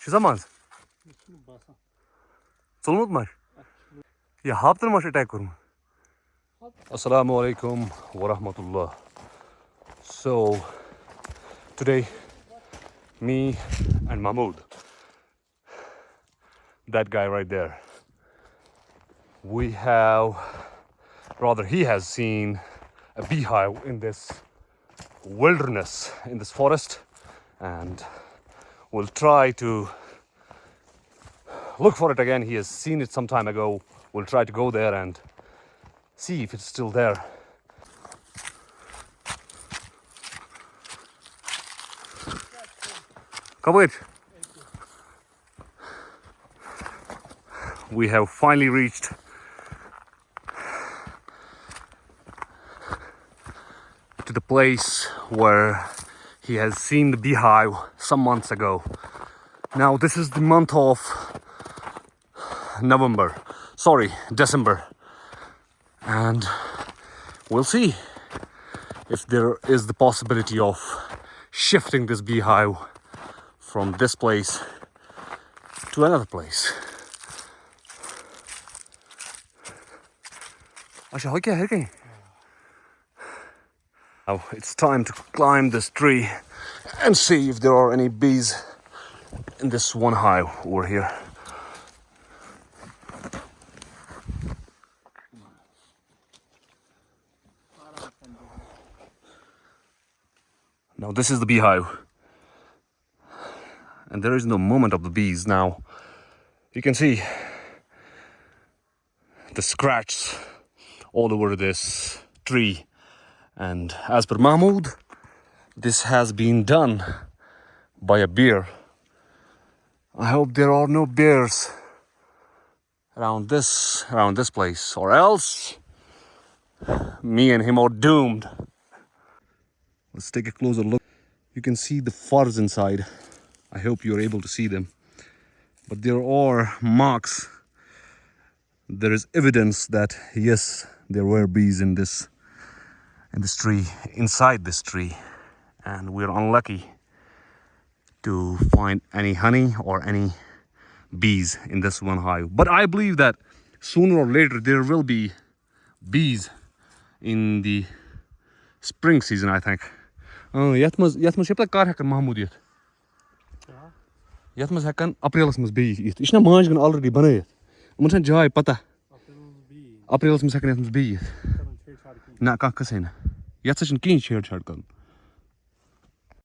Zamans. Solmut mar. Ya haftan maş attack kurum. Assalamu alaikum wa rahmatullah. So today me and Mahmoud, that guy right there, he has seen a beehive in this wilderness, in this forest, and we'll try to look for it again. He has seen it some time ago. We'll try to go there and see if it's still there. Come We have finally reached to the place where he has seen the beehive some months ago. Now this is the month of December, and we'll see if there is the possibility of shifting this beehive from this place to another place. Now it's time to climb this tree and see if there are any bees in this one hive over here. Now this is the beehive, and there is no movement of the bees now. You can see the scratch all over this tree, and as per Mahmoud, this has been done by a bear. I hope there are no bears around this place, or else me and him are doomed. Let's take a closer look. You can see the furs inside. I hope you're able to see them. But there are marks. There is evidence that yes, there were bees in this tree, inside this tree, and we're unlucky to find any honey or any bees in this one hive. But I believe that sooner or later there will be bees in the spring season, I think. Yatmas shepla kar hekan Mahmoud yet. Yatmas hekan April's must be it. Ishna manj gan already banayet. Munsan jay pata. April's must hekan yatmas be it. Na ka kasena. Yatsa shin kin share chad kan.